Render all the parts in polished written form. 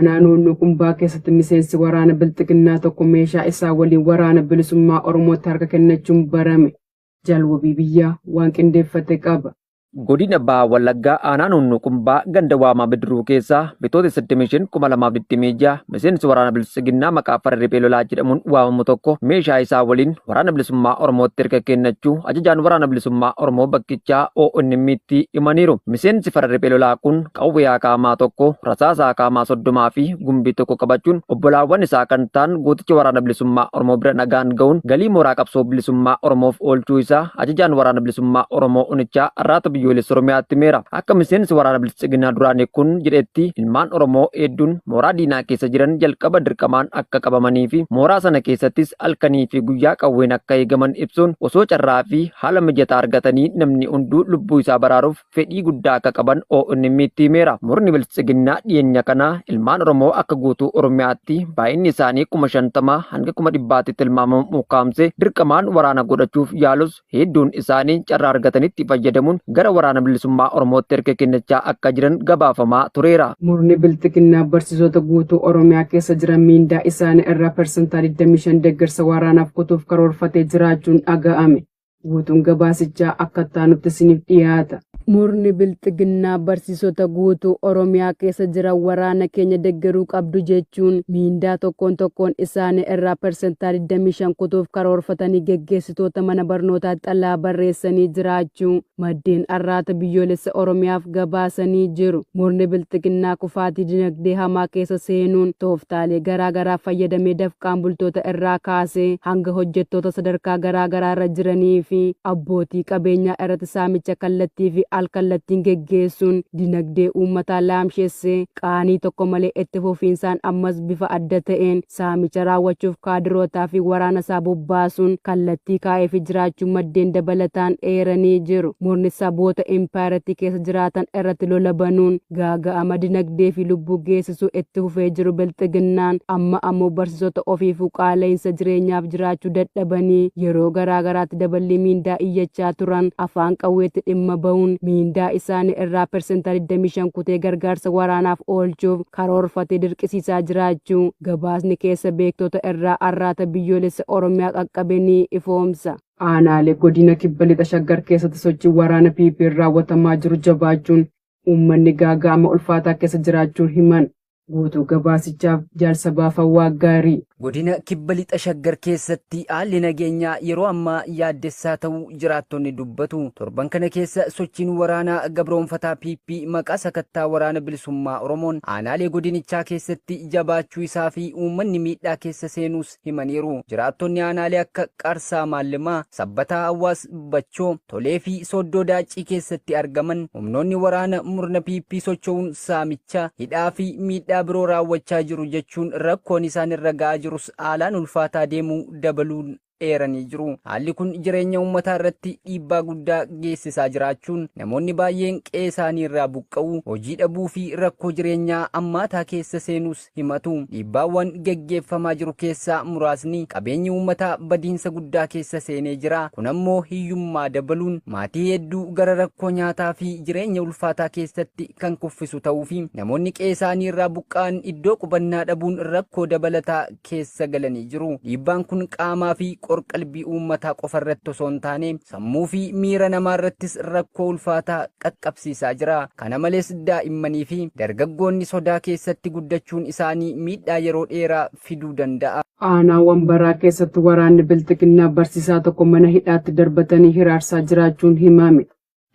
Naannoon Qumbaa keessatti miseensi waraana Bilxiginnaa tokko meeshaa isaa waliin waraana bilisummaa Oromootti harka kennachuun barame. Jalwabii biyyaa waan qindeeffate qaba. Godina Baha Wallaggaa Naannoon Qumbaa ganda waamaa bidiruu keessaa bitoota 25,226 miseensi waraana Bilxiginnaa maqaa Farri Beelolaa jedhamuun waamamu tokko meeshaa isaa waliin waraana bilisummaa Oromootti harka kennachuu ajajaan waraana bilisummaa Oromoo bakkichaa ONM'tti himaniiru. Miseensi Farri Beelolaa kun qawwee Akaamaa tokko, rasaasa Akaamaa 30 fi gumbii tokko qabachuun obbolaawwan isaa kan ta'an gooticha waraana bilisummaa Oromoo bira nagaan ga'uun galii mooraa qabsoo bilisummaa Oromoof oolchuu isaa ajajaan waraana bilisummaa Oromoo Onichaa Arraata biyyoolessa Oromiyaatti himeera. Akka miseensi waraana Bilxiginnaa duraanii kun jedhetti ilmaan Oromoo hedduun mooraa diinaa keessa jiran jalqaba dirqamaan akka qabamanii fi mooraa sana keessattis halkanii fi guyyaa qawween akka eegaman ibsuun osoo carraa fi haala mijataa argatanii namni hunduu lubbuu isaa baraaruuf fedhii guddaa akka qaban ONM'tti himeera. Murni Bilxiginnaa dhiyeenya kana ilmaan Oromoo akka guutuu Oromiyaatti baay'inni isaanii 50,000 hanga 100,000tti tilmaamamu mukaamse dirqamaan waraana godhachuuf yaalus hedduun isaanii carraa argatanitti fayyadamuun gara waraana bilisummaa Oromootti harka kennachaa akka jiran gabaafamaa tureera. Murni Bilxiginnaa barsiisota guutuu Oromiyaa keessa jiran miindaa isaanii irraa persentaa 25 deeggarsa waraanaaf kutuuf karoorfatee jiraachuun dhaga'ame. Guutuun gabaasichaa akka taanutti isiniif dhiyaata. Murni Bilxiginnaa barsiisota guutuu Oromiyaa keessa jiran waraana keenya deeggaruu qabdu jechuun miindaa tokkoon isaanii irraa persentaa 25 kutuuf karoorfatanii geggeessitoota mana barnootaatti xalaa barreessanii jiraachuu maddeen Arraata biyyoolessa Oromiyaaf gabaasanii jiru. Murni Bilxiginnaa kufaatii dinagdee hamaa keessa seenuun tooftaalee garaagaraa fayyadamee dafqaan bultoota irraa kaasee hanga hojjettoota sadarkaa garaagaraa irra jiranii fi abbootii qabeenyaa irratti saamicha kallattii fi alkallattiin geggeessuun dinagdee uummataa laamsheessee qaanii tokko malee itti fufiinsaan ammas bifa adda ta'een saamicha raawwachuuf kaadirootaa fi waraana isaa bobbaasuun kallattii kaa'eef jiraachuun maddeen dabalataan eeranii jiru. Murni saboota impaayiratii keessa jiraatan irratti lola banuun gaaga'ama dinagdee fi lubbuu geessisuu itti fufee jiru. Bilxiginnaan amma ammoo barsiisota ofiifuu qaala'insa jireenyaaf jiraachuu dadhabanii yeroo garaagaraatti dabalii miindaa iyyachaa turan afaan qawweetti dhimma ba'uun miindaa isaanii irraa persentaa 25 kutee gargaarsa waraanaaf oolchuuf karoorfatee dirqisiisaa jiraachuu gabaasni keessa beektota irraa Arraata biyyoolessa Oromiyaa qaqqabe ni ifoomsa. Aanaalee godina kibba lixa shaggar keessatti sochii waraana PP raawwatamaa jiru jabaachuun uummanni gaaga'ama ulfaataa keessa jiraachuun himan. Guutuu gabaasichaaf jaarsa baafawaa gaarii. Godina kibba lixa shaggar keessatti haalli nageenyaa yeroo ammaa yaaddessaa ta'uu jiraattonni dubbatu. Torban kana keessa sochiin waraanaa gabroonfataa PP maqaa sakattaa waraana bilisummaa Oromoon aanaalee godinichaa keessatti jabaachuu isaa fi uummanni miidhaa keessa seenuus himaniiru. Jiraattonni aanaalee akka Qarsaa Maallimaa, Sabbataa Hawaas Bachoo, Tolee fi Sooddoo Daacii keessatti argaman humnoonni waraana murna PP socho'uun saamicha, hidhaa fi miidhaa biroo raawwachaa jiru jechuun rakkoon isaan irra ga'aa jirus haalaan ulfaataa deemuu dabaluun eeranii jiru. Haalli kun jireenya uummataa irratti dhiibbaa guddaa geessisaa jiraachuun namoonni baay'een qe'ee isaanii irraa buqqa'uu, hojii dhabuu fi rakkoo jireenyaa ammaataa keessa seenuus himatu. Dhiibbaawwan geggeeffamaa jiru keessaa muraasni qabeenyi uummataa badiinsa guddaa keessa seenee jira. Kun ammoo hiyyummaa dabaluun maatii hedduu gara rakkoo nyaataa fi jireenya ulfaataa keessatti kan kuffisu ta'uu fi namoonni qe'ee isaanii irraa buqqa'an iddoo qubannaa dhabuun rakkoo dabalataa keessa galanii jiru. Dhiibbaan kun qaamaa fi qalbii uummataa qofa irratti osoo hin taane sammuu fi miira namaa irrattis rakkoo ulfaataa qaqqabsiisaa jira. Kana malees daa'immanii fi dargaggoonni sodaa keessatti guddachuun isaanii miidhaa yeroo dheeraa fiduu danda'a. Aanaa Wambaraa keessatti waraanni Bilxiginnaa barsiisaa tokko mana hidhaatti darbatanii hiraarsaa jiraachuun himame.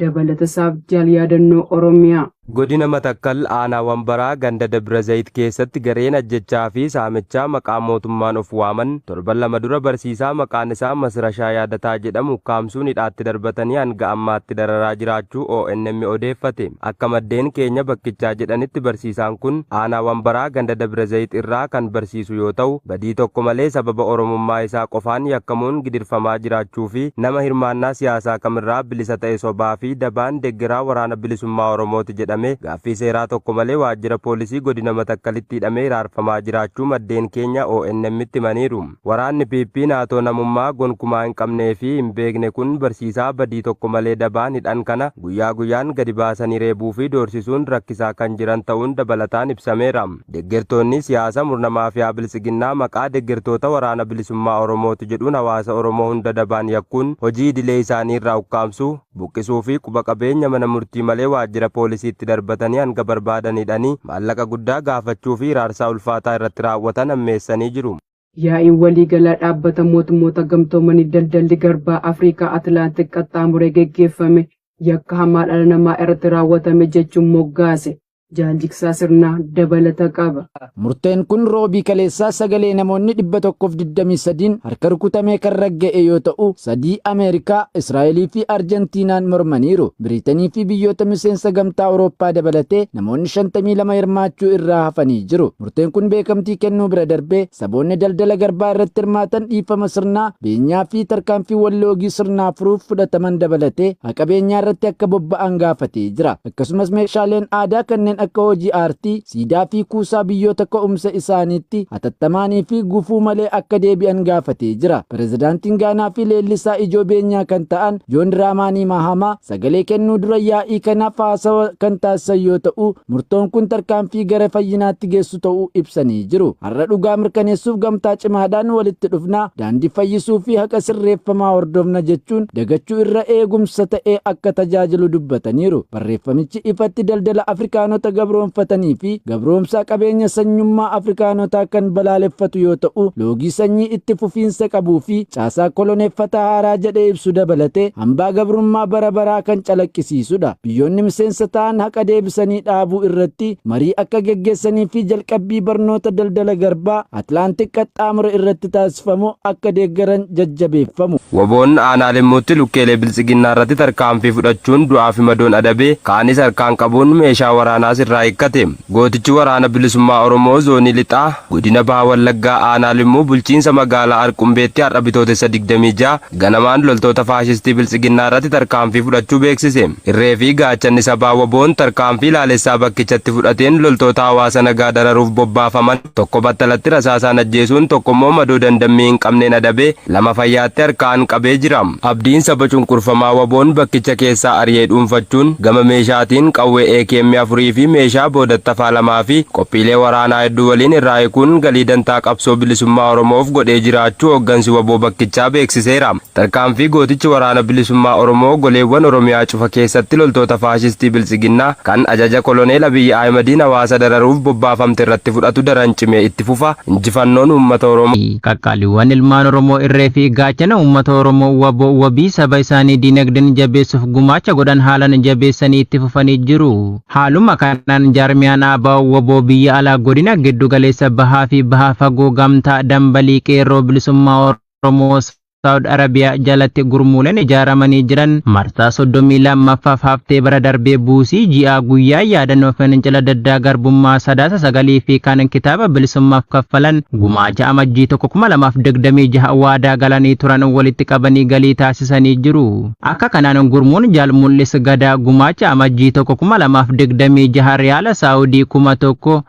Dabalata isaaf jaal yaadannoo Oromiyaa. Godina Matakkal aanaa Wambaraa ganda Dabra Zayit keessatti gareen ajjechaa fi saamichaa maqaa mootummaan of waaman torban lama dura barsiisaa maqaan isaa Masrashaa Yaadataa jedhamu kaamsuun hidhaatti darbatanii hanga ammaatti dararaa jiraachuu ONM odeeffate. Akka maddeen keenya bakkichaa jedhanitti barsiisaan kun aanaa Wambaraa ganda Dabra Zayit irraa kan barsiisu yoo ta'u badii tokko malee sababa oromummaa isaa qofaan yakkamuun gidirfamaa jiraachuu fi nama hirmaannaa siyaasaa kamirraa bilisa ta'e sobaa fi dabaan deeggaraa waraana bilisummaa Oromooti jedha. jedhame gaaffii seeraa tokko malee waajjira poolisii godina Matakkalitti hidhamee hiraarfamaa jiraachuu maddeen keenya ONM'tti himaniiru. Waraanni PP naatoo namummaa gonkumaa hin qabnee fi hin beekne kun barsiisaa badii tokko malee dabaan hidhan kana guyyaa guyyaan gadi baasanii reebuu fi doorsisuun rakkisaa kan jiran ta'uun dabalataan ibsameera. Deeggartoonni siyaasa murna maafiyaa bilisiginnaa maqaa deeggartoota waraana bilisummaa Oromooti jedhuun hawaasa Oromoo hunda dabaan yakkuun hojii idilee isaanii irraa ukkaamsuu, buqqisuu fi quba qabeenya mana murtii malee waajjira poolisiitti darbatanii hanga barbaadanidhanii maallaqa guddaa gaafachuu fi hiraarsaa ulfaataa irratti raawwatan ammeessanii jiru. Yaa'iin waliigalaa dhaabbata mootummoota gamtoomanii daldalli garbaa Afrikaa Atlaantik qaxxaamuree geggeeffame yakka hamaa dhala namaa irratti raawwatame jechuun moggaase. Jaaljisaa sirnaa dabalata qaba. Murteen kun roobii kaleessaa sagalee namoonni 123 harka rukutamee kan ragga'e yoo ta'u, 3 Ameerikaa, Israa'elii fi Arjentiinaan mormaniiru. Biriitanii fi biyyoota miseensa gamtaa Awurooppaa dabalatee namoonni 52 hirmaachuu irraa hafanii jiru. Murteen kun beekamtii kennuu bira darbee saboonni daldala garbaa irratti hirmaatan dhiifama sirnaa, beenyaa fi tarkaanfiiwwan loogii sirnaa furuuf fudhataman dabalatee haqa beenyaa irratti akka bobba'an gaafatee jira. Akkasumas meeshaaleen aadaa kanneen akka hojii aartii, siidaa fi kuusaa biyyoota ka'umsa isaaniitti hatattamaanii fi gufuu malee akka deebi'an gaafatee jira. Pirezidaantiin Gaanaa fi leellisaa ijoo beenyaa kan ta'an Joon Diraamaanii Mahamaa sagalee kennuu dura yaa'ii kanaaf haasawa kan taasisan yoo ta'u, murtoon kun tarkaanfii gara fayyinaatti geessu ta'uu ibsanii jiru. Har'a dhugaa mirkaneessuuf gamtaa cimaadhaan walitti dhufnaa, daandii fayyisuu fi haqa sirreeffamaa hordofna jechuun dagachuu irra eegumsa ta'ee akka tajaajilu dubbataniiru. Barreeffamichi ifatti daldala Afrikaanota gabroonfatanii fi gabroomsaa qabeenya sanyummaa Afrikaanotaa kan balaaleffatu yoo ta'u, loogii sanyii itti fufiinsa qabuu fi caasaa koloneeffataa haaraa jedhee ibsu dabalatee hambaa gabrummaa bara baraa kan calaqqisiisudha. Biyyoonni miseensa ta'an haqa deebisanii dhaabuu irratti marii akka geggeessanii fi jalqabbii barnoota daldala garbaa Atlaantik qaxxaamura irratti taasifamu akka deeggaran jajjabeeffamu. Waboon aanaa limmuutti lukkeelee bilisiginnaa irratti tarkaanfii fudhachuun du'aa fi madoon adabee kaanis harkaan qabuun meeshaa waraanaa irraa hiikkate. Gootichi waraana bilisummaa Oromoo zoonii lixaa godina Baha Wallaggaa aanaa limmuu bulchiinsa magaalaa Arqumbeetti har'a bitootessa 26 ganamaan loltoota faashistii bilisiginnaa irratti tarkaanfii fudhachuu beeksise. Irree fi gaachanni sabaa waboon tarkaanfii laalessaa bakkichatti fudhateen loltoota hawaasa nagaa dararuuf bobbaafaman tokko battalatti rasaasaan ajjeesuun tokkommoo madoo dandammii hin qabneen adabee lama fayyaatti harkaan qabee jira. Abdiin saba cunqurfamaa waboon bakkicha keessaa ari'ee dhuunfachuun gama meeshaatiin qawwee AKM 4 fi meeshaa boodattafaa lamaa fi qophiilee waraanaa hedduu waliin irraa hiikuun galii dantaa qabsoo bilisummaa Oromoof godhee jiraachuu hooggansi waboo bakkichaa beeksiseera. Tarkaanfii gootichi waraana bilisummaa Oromoo goleewwan Oromiyaa cufa keessatti loltoota faashistii bilisiginnaa kan ajaja koloneel Abiyyi Ahmediin hawaasa dararuuf bobbaafamte irratti fudhatu daran cimee itti fufa. Injifannoon uummata Oromoo. Qaqqaaliiwwan ilmaan Oromoo irree fi gaachana uummata Oromoo waboo wabii saba isaanii diinagdeen jabeessuuf gumaacha godhan haalan jabeessanii itti fufanii jiru. Haaluma kanaan jaarmiyaan ABO waboo biyya alaa godina giddu galeessa bahaa fi bahaa fagoo gamtaa dambalii qeerroo bilisummaa Oromoo Saawud Arabiyaa jalatti gurmuuleen ijaaramanii jiran marsaa 32ffaaf haftee bara darbee buusii ji'aa guyyaa yaadannoo fincila diddaa garbummaa sadaasa 9 fi kan kitaaba bilisummaaf kaffalan gumaacha amajjii 2026 waadaa galanii turan walitti qabanii galii taasisanii jiru. Akka kanaan gurmuun jaal mul'is gadaa gumaacha amajjii 2026 riyaala Saawudii 1,000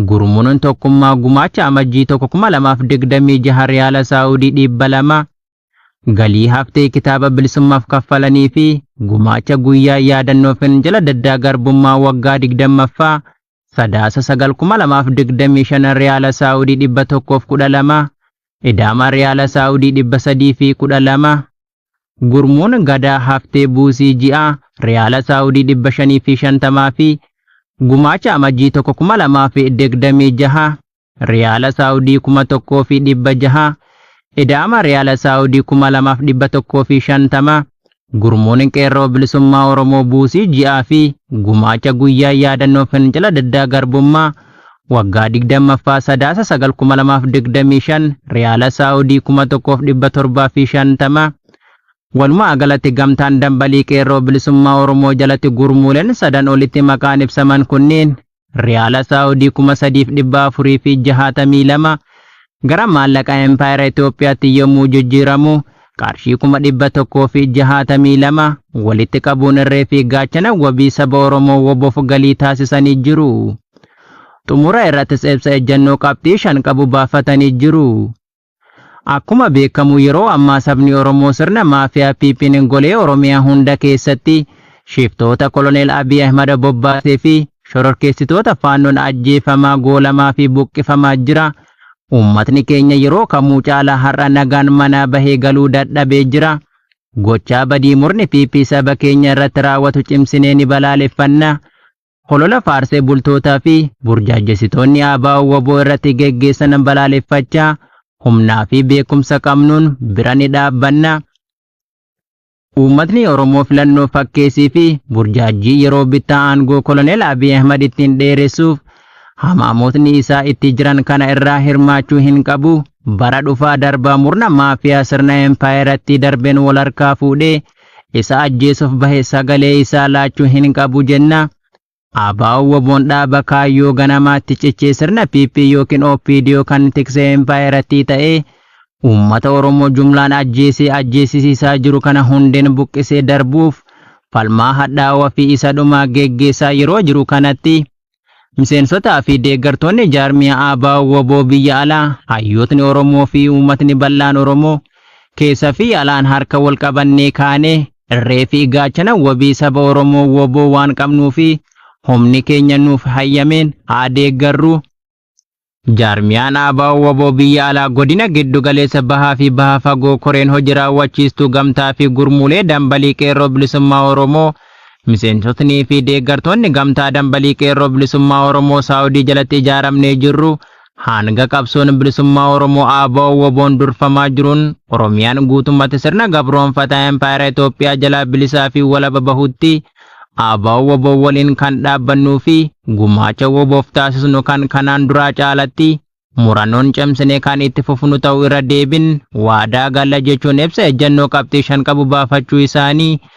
gurmuun tokkummaa gumaacha amajjii 2026 riyaala Saawudii 200 galii haftee kitaaba bilisummaaf kaffalanii fi gumaacha guyyaa yaadannoo fincila diddaa garbummaa waggaa 20ffaa sadaasa 9,2025 riyaala Saawudii 112 idaama riyaala Saawudii 312 gurmuun gadaa haftee buusii ji'a riyaala Saawudii 550 fi gumaacha amajjii 2026 riyaala Saawudii 1,600 idaama riyaala Saawudii 2,150 gurmuun qeerroo bilisummaa Oromoo buusii ji'aa fi gumaacha guyyaa yaadannoo fincila diddaa garbummaa waggaa 20ffaa sadaasa 9,2025 riyaala Saawudii 1,750 walumaa galatti gamtaan dambalii qeerroo bilisummaa Oromoo jalatti gurmuuleen sadan olitti maqaan ibsaman kunneen riyaala Saawudii 3,462 gara maallaqa Empire Itoophiyaatti yommuu jijjiiramu qarshii 162 walitti qabuun irree fi gaachana wabii saba Oromoo waboof galii taasisanii jiru. Xumura irrattis ibsa ejjennoo qabxii 5 qabu baafatanii jiru. Akkuma beekamu yeroo ammaa sabni Oromoo sirna maafiyaa PP'n golee Oromiyaa hunda keessatti shiftoota Koloneel Abiy Ahmad bobbaasee fi shororkeessitoota faannoon ajjeefamaa goolamaa fi buqqifamaa jira. Uummatni keenya yeroo kamuu caalaa har'a nagaan manaa bahee galuu dadhabee jira. Gochaa badii murni PP saba keenya irratti raawwatu cimsinee ni balaaleffanna. Holola faarsee bultootaa fi burjaajessitoonni ABO waboo irratti geggeessan balaaleffachaa humnaa fi beekumsa qabnuun bira ni dhaabbanna. Uummatni Oromoo filannoo fakkeessii fi burjaajii yeroo bittaa aangoo Koloneel Abiy Ahmad ittiin dheeressuuf hamaamootni isaa itti jiran kana irraa hirmaachuu hin qabu. Bara dhufaa darbaa murna maafiyaa sirna empaayeratti darbeen wal harkaa fuudhee isa ajjeesuuf bahe sagalee isaa laachuu hin qabu jenna. ABO waboon dhaaba kaayyoo ganamaatti cichee sirna PP yookiin OPDO kan tiksee empaayeratti ta'ee uummata Oromoo jumlaan ajjeesisiisaa jiru kana hundeen buqqisee darbuuf falmaa hadhaawaa fi isa dhumaa geggeessaa yeroo jiru kanatti miseensotaa fi deeggartoonni jaarmiyaa ABO waboo biyya alaa hayyootni Oromoo fi uummatni bal'aan Oromoo keessa fi alaan harka wal qabannee kaanee irree fi gaachana wabii saba Oromoo waboo waan qabnuu fi humni keenya nuuf hayyameen haa deeggarru. Jaarmiyaan ABO waboo biyya alaa godina giddu galeessa bahaa fi bahaa fagoo koreen hojii raawwachiistuu gamtaa fi gurmuulee dambalii qeerroo bilisummaa Oromoo miseensotnii fi deeggartoonni gamtaa dambalii qeerroo bilisummaa Oromoo Saawudii jalatti ijaaramnee jirru hanga qabsoon bilisummaa Oromoo ABO waboon durfamaa jiruun Oromiyaan guutummaatti sirna gabroonfataa empaayeraa Itoophiyaa jalaa bilisaa fi walaba bahutti ABO waboo waliin kan dhaabbannuu fi gumaacha waboof taasisnu kan kanaan duraa caalatti murannoon cimsinee kan itti fufnu ta'uu irra deebin waadaa galla jechuun ibsa ejjennoo qabxii 5 qabu baafachuu isaanii